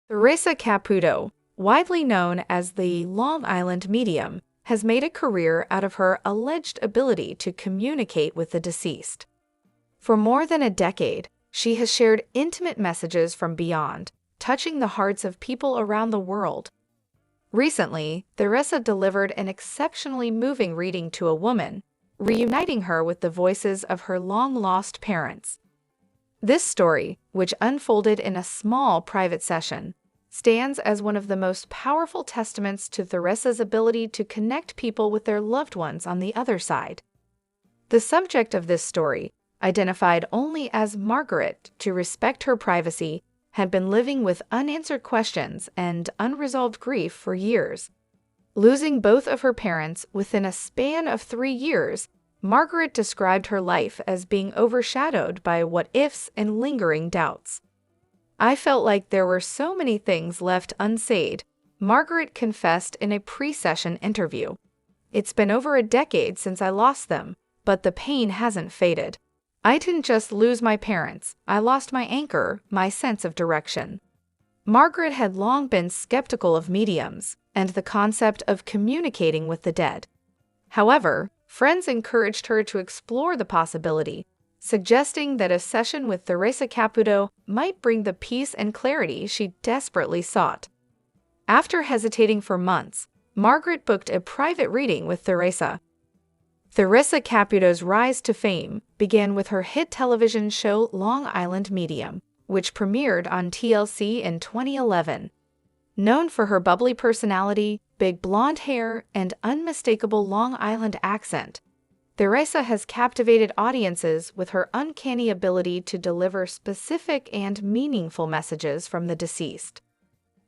Theresa Caputo, widely known as the Long Island medium, has made a career out of her alleged ability to communicate with the deceased. For more than a decade, she has shared intimate messages from beyond, touching the hearts of people around the world. Recently, Theresa delivered an exceptionally moving reading to a woman, reuniting her with the voices of her long-lost parents. This story, which unfolded in a small private session, stands as one of the most powerful testaments to Theresa's ability to connect people with their loved ones on the other side. The subject of this story, identified only as Margaret to respect her privacy, had been living with unanswered questions and unresolved grief for years. Losing both of her parents within a span of 3 years, Margaret described her life as being overshadowed by what-ifs and lingering doubts. "I felt like there were so many things left unsaid," Margaret confessed in a pre-session interview. "It's been over a decade since I lost them, but the pain hasn't faded. I didn't just lose my parents, I lost my anchor, my sense of direction." Margaret had long been skeptical of mediums and the concept of communicating with the dead. However, friends encouraged her to explore the possibility, suggesting that a session with Theresa Caputo might bring the peace and clarity she desperately sought. After hesitating for months, Margaret booked a private reading with Theresa. Theresa Caputo's rise to fame began with her hit television show Long Island Medium, which premiered on TLC in 2011. Known for her bubbly personality, big blonde hair, and unmistakable Long Island accent, Theresa has captivated audiences with her uncanny ability to deliver specific and meaningful messages from the deceased.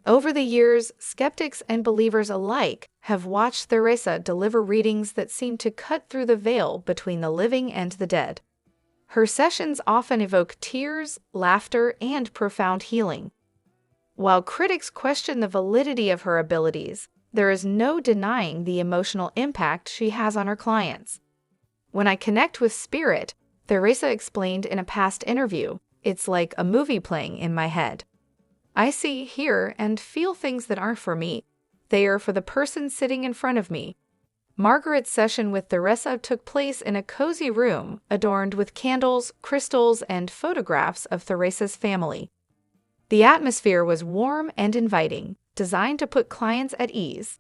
Over the years, skeptics and believers alike have watched Theresa deliver readings that seem to cut through the veil between the living and the dead. Her sessions often evoke tears, laughter, and profound healing. While critics question the validity of her abilities, there is no denying the emotional impact she has on her clients. "When I connect with spirit," Theresa explained in a past interview, "it's like a movie playing in my head. I see, hear, and feel things that aren't for me. They are for the person sitting in front of me." Margaret's session with Theresa took place in a cozy room adorned with candles, crystals, and photographs of Theresa's family. The atmosphere was warm and inviting, designed to put clients at ease.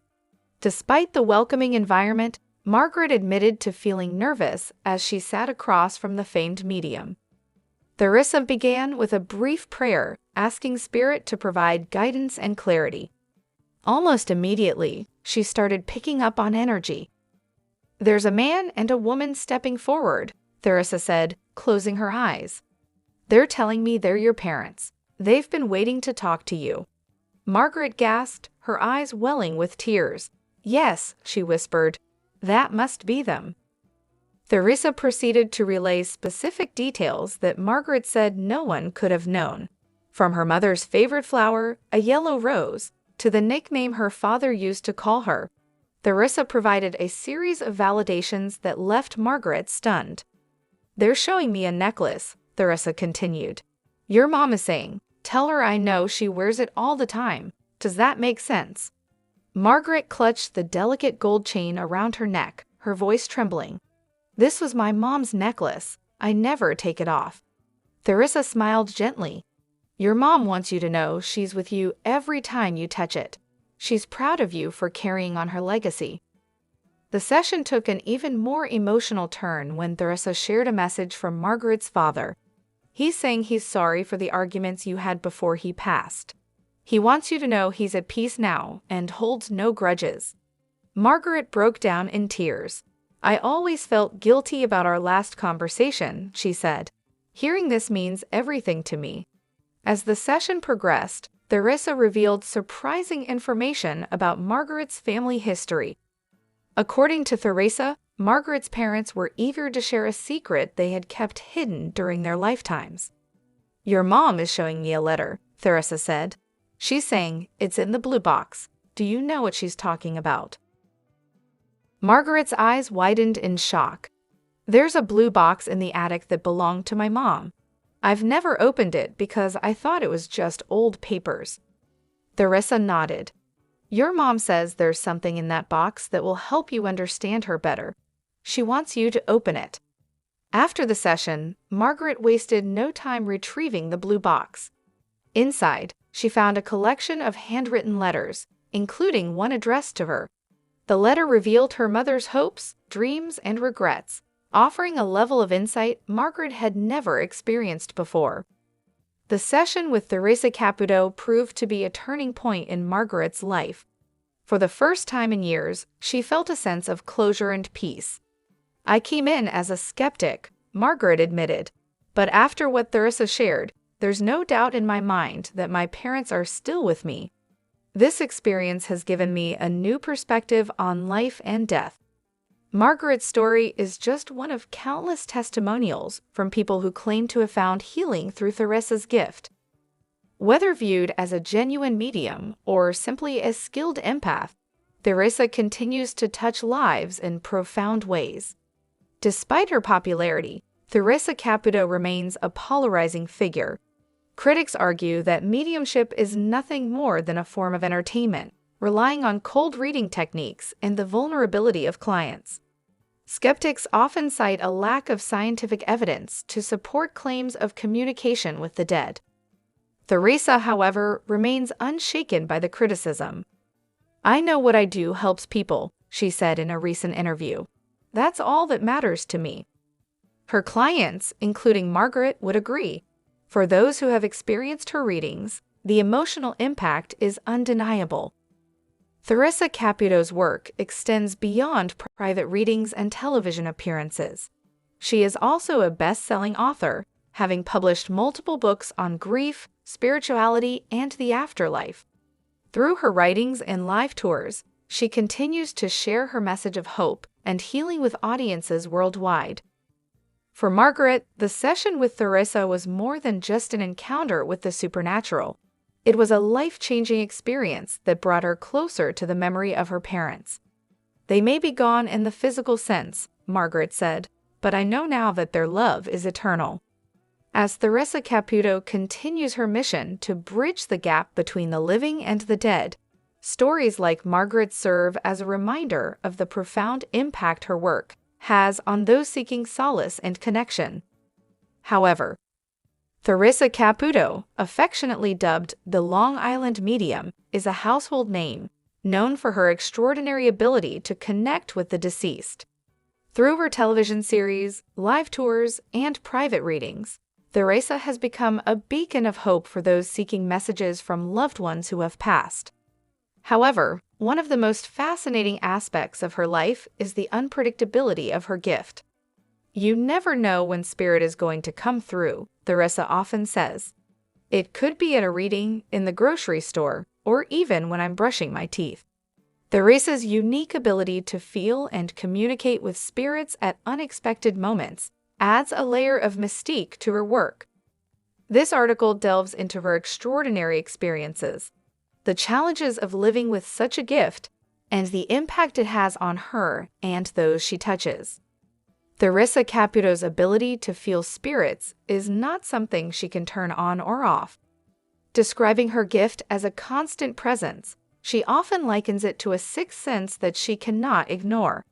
Despite the welcoming environment, Margaret admitted to feeling nervous as she sat across from the famed medium. Theresa began with a brief prayer, asking Spirit to provide guidance and clarity. Almost immediately, she started picking up on energy. "There's a man and a woman stepping forward," Theresa said, closing her eyes. "They're telling me they're your parents. They've been waiting to talk to you." Margaret gasped, her eyes welling with tears. "Yes," she whispered, "that must be them." Theresa proceeded to relay specific details that Margaret said no one could have known. From her mother's favorite flower, a yellow rose, to the nickname her father used to call her, Theresa provided a series of validations that left Margaret stunned. "They're showing me a necklace," Theresa continued. "Your mom is saying, tell her I know she wears it all the time. Does that make sense?" Margaret clutched the delicate gold chain around her neck, her voice trembling. "This was my mom's necklace. I never take it off." Theresa smiled gently. "Your mom wants you to know she's with you every time you touch it. She's proud of you for carrying on her legacy." The session took an even more emotional turn when Theresa shared a message from Margaret's father. "He's saying he's sorry for the arguments you had before he passed. He wants you to know he's at peace now and holds no grudges." Margaret broke down in tears. "I always felt guilty about our last conversation," she said. "Hearing this means everything to me." As the session progressed, Theresa revealed surprising information about Margaret's family history. According to Theresa, Margaret's parents were eager to share a secret they had kept hidden during their lifetimes. "Your mom is showing me a letter," Theresa said. "She's saying, it's in the blue box. Do you know what she's talking about?" Margaret's eyes widened in shock. "There's a blue box in the attic that belonged to my mom. I've never opened it because I thought it was just old papers." Theresa nodded. Your mom says there's something in that box that will help you understand her better. She wants you to open it. After the session, Margaret wasted no time retrieving the blue box. Inside, she found a collection of handwritten letters, including one addressed to her. The letter revealed her mother's hopes, dreams, and regrets, offering a level of insight Margaret had never experienced before. The session with Theresa Caputo proved to be a turning point in Margaret's life. For the first time in years, she felt a sense of closure and peace. I came in as a skeptic, Margaret admitted, but after what Theresa shared, there's no doubt in my mind that my parents are still with me. This experience has given me a new perspective on life and death. Margaret's story is just one of countless testimonials from people who claim to have found healing through Theresa's gift. Whether viewed as a genuine medium or simply a skilled empath, Theresa continues to touch lives in profound ways. Despite her popularity, Theresa Caputo remains a polarizing figure. Critics argue that mediumship is nothing more than a form of entertainment, relying on cold reading techniques and the vulnerability of clients. Skeptics often cite a lack of scientific evidence to support claims of communication with the dead. Theresa, however, remains unshaken by the criticism. I know what I do helps people, she said in a recent interview. That's all that matters to me. Her clients, including Margaret, would agree. For those who have experienced her readings, the emotional impact is undeniable. Theresa Caputo's work extends beyond private readings and television appearances. She is also a best-selling author, having published multiple books on grief, spirituality, and the afterlife. Through her writings and live tours, she continues to share her message of hope and healing with audiences worldwide. For Margaret, the session with Theresa was more than just an encounter with the supernatural. It was a life-changing experience that brought her closer to the memory of her parents. They may be gone in the physical sense, Margaret said, but I know now that their love is eternal. As Theresa Caputo continues her mission to bridge the gap between the living and the dead, stories like Margaret's serve as a reminder of the profound impact her work has on those seeking solace and connection. However, Theresa Caputo, affectionately dubbed the Long Island Medium, is a household name, known for her extraordinary ability to connect with the deceased. Through her television series, live tours, and private readings, Theresa has become a beacon of hope for those seeking messages from loved ones who have passed. However, one of the most fascinating aspects of her life is the unpredictability of her gift. You never know when spirit is going to come through, Theresa often says. It could be at a reading, in the grocery store, or even when I'm brushing my teeth. Theresa's unique ability to feel and communicate with spirits at unexpected moments adds a layer of mystique to her work. This article delves into her extraordinary experiences, the challenges of living with such a gift, and the impact it has on her and those she touches. Theresa Caputo's ability to feel spirits is not something she can turn on or off. Describing her gift as a constant presence, she often likens it to a sixth sense that she cannot ignore.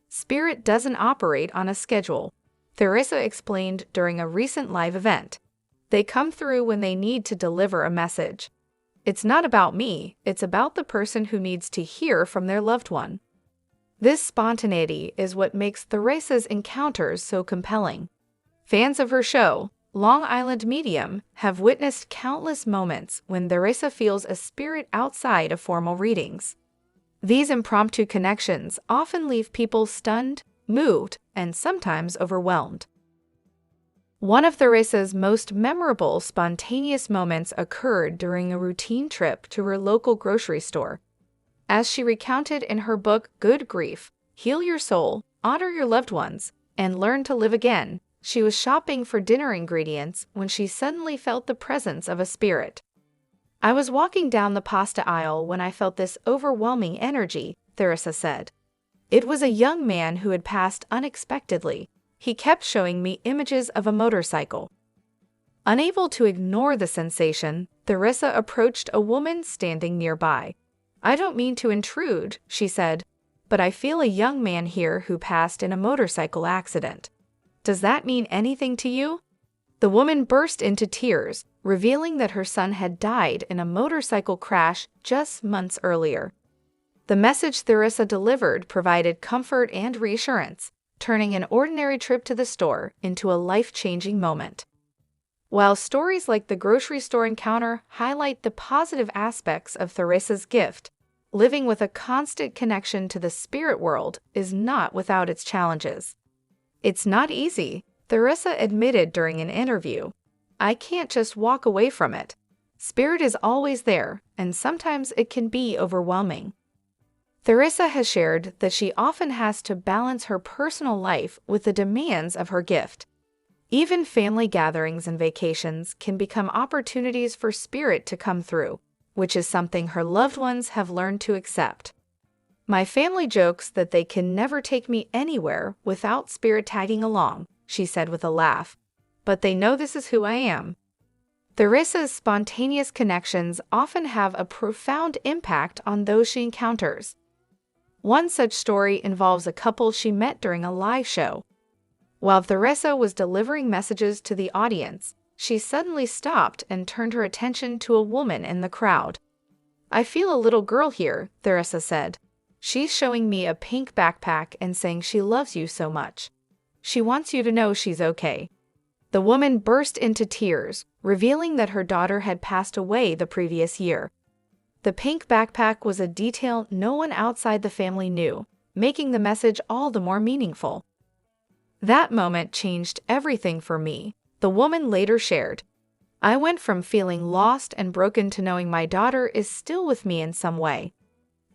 Spirit doesn't operate on a schedule, Theresa explained during a recent live event. They come through when they need to deliver a message. It's not about me, it's about the person who needs to hear from their loved one. This spontaneity is what makes Theresa's encounters so compelling. Fans of her show, Long Island Medium, have witnessed countless moments when Theresa feels a spirit outside of formal readings. These impromptu connections often leave people stunned, moved, and sometimes overwhelmed. One of Theresa's most memorable spontaneous moments occurred during a routine trip to her local grocery store. As she recounted in her book Good Grief, Heal Your Soul, Honor Your Loved Ones, and Learn to Live Again, she was shopping for dinner ingredients when she suddenly felt the presence of a spirit. I was walking down the pasta aisle when I felt this overwhelming energy, Theresa said. It was a young man who had passed unexpectedly. He kept showing me images of a motorcycle. Unable to ignore the sensation, Theresa approached a woman standing nearby. "I don't mean to intrude," she said, "but I feel a young man here who passed in a motorcycle accident. Does that mean anything to you?" The woman burst into tears, revealing that her son had died in a motorcycle crash just months earlier. The message Theresa delivered provided comfort and reassurance, turning an ordinary trip to the store into a life-changing moment. While stories like the grocery store encounter highlight the positive aspects of Theresa's gift, living with a constant connection to the spirit world is not without its challenges. "It's not easy," Theresa admitted during an interview. "I can't just walk away from it. Spirit is always there, and sometimes it can be overwhelming." Theresa has shared that she often has to balance her personal life with the demands of her gift. Even family gatherings and vacations can become opportunities for spirit to come through, which is something her loved ones have learned to accept. "My family jokes that they can never take me anywhere without spirit tagging along," she said with a laugh, "but they know this is who I am." Theresa's spontaneous connections often have a profound impact on those she encounters. One such story involves a couple she met during a live show. While Theresa was delivering messages to the audience, she suddenly stopped and turned her attention to a woman in the crowd. "I feel a little girl here," Theresa said. "She's showing me a pink backpack and saying she loves you so much. She wants you to know she's okay." The woman burst into tears, revealing that her daughter had passed away the previous year. The pink backpack was a detail no one outside the family knew, making the message all the more meaningful. "That moment changed everything for me," the woman later shared. "I went from feeling lost and broken to knowing my daughter is still with me in some way."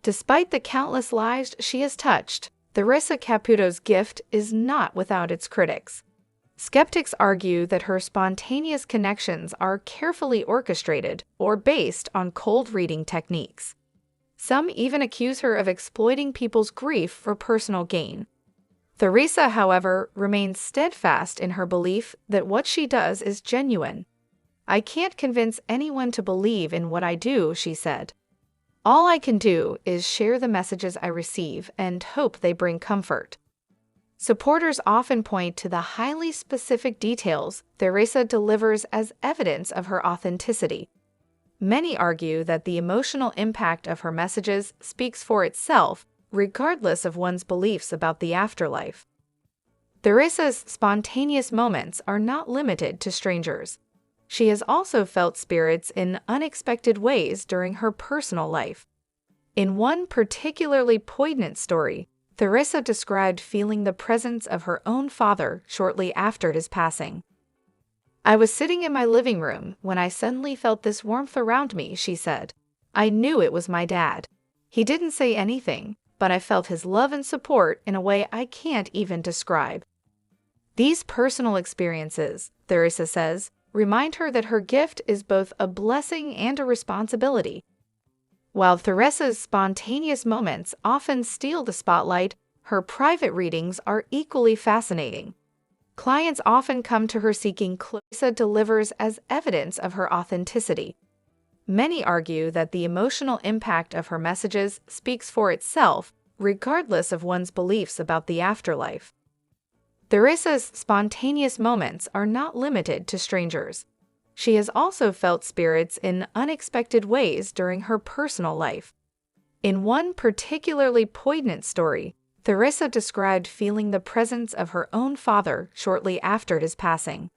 Despite the countless lives she has touched, Theresa Caputo's gift is not without its critics. Skeptics argue that her spontaneous connections are carefully orchestrated or based on cold reading techniques. Some even accuse her of exploiting people's grief for personal gain. Theresa, however, remains steadfast in her belief that what she does is genuine. "I can't convince anyone to believe in what I do," she said. "All I can do is share the messages I receive and hope they bring comfort." Supporters often point to the highly specific details Theresa delivers as evidence of her authenticity. Many argue that the emotional impact of her messages speaks for itself, regardless of one's beliefs about the afterlife. Theresa's spontaneous moments are not limited to strangers. She has also felt spirits in unexpected ways during her personal life. In one particularly poignant story, Theresa described feeling the presence of her own father shortly after his passing. "I was sitting in my living room when I suddenly felt this warmth around me," she said. "I knew it was my dad. He didn't say anything, but I felt his love and support in a way I can't even describe." These personal experiences, Theresa says, remind her that her gift is both a blessing and a responsibility. While Theresa's spontaneous moments often steal the spotlight, her private readings are equally fascinating. Clients often come to her seeking clarity Theresa delivers as evidence of her authenticity. Many argue that the emotional impact of her messages speaks for itself, regardless of one's beliefs about the afterlife. Theresa's spontaneous moments are not limited to strangers. She has also felt spirits in unexpected ways during her personal life. In one particularly poignant story, Theresa described feeling the presence of her own father shortly after his passing.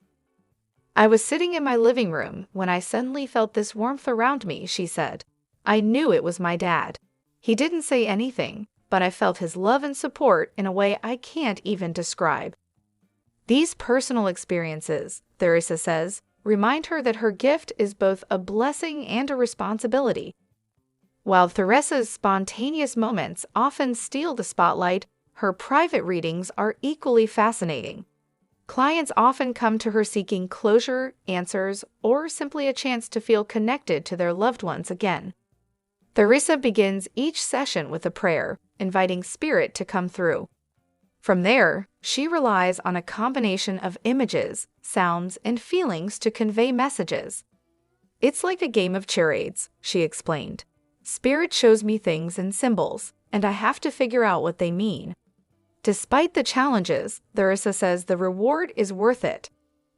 "I was sitting in my living room when I suddenly felt this warmth around me," she said. "I knew it was my dad. He didn't say anything, but I felt his love and support in a way I can't even describe." These personal experiences, Theresa says, remind her that her gift is both a blessing and a responsibility. While Theresa's spontaneous moments often steal the spotlight, her private readings are equally fascinating. Clients often come to her seeking closure, answers, or simply a chance to feel connected to their loved ones again. Theresa begins each session with a prayer, inviting spirit to come through. From there, she relies on a combination of images, sounds, and feelings to convey messages. It's like a game of charades, she explained. Spirit shows me things in symbols, and I have to figure out what they mean. Despite the challenges, Theresa says the reward is worth it.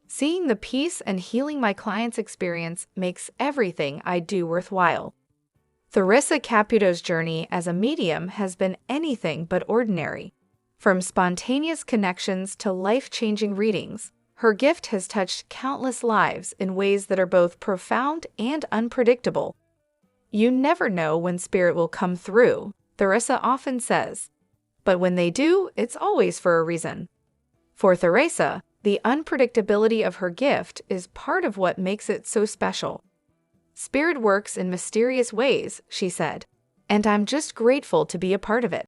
Seeing the peace and healing my clients experience makes everything I do worthwhile. Theresa Caputo's journey as a medium has been anything but ordinary. From spontaneous connections to life-changing readings, her gift has touched countless lives in ways that are both profound and unpredictable. You never know when spirit will come through, Theresa often says. But when they do, it's always for a reason. For Theresa, the unpredictability of her gift is part of what makes it so special. Spirit works in mysterious ways, she said, and I'm just grateful to be a part of it.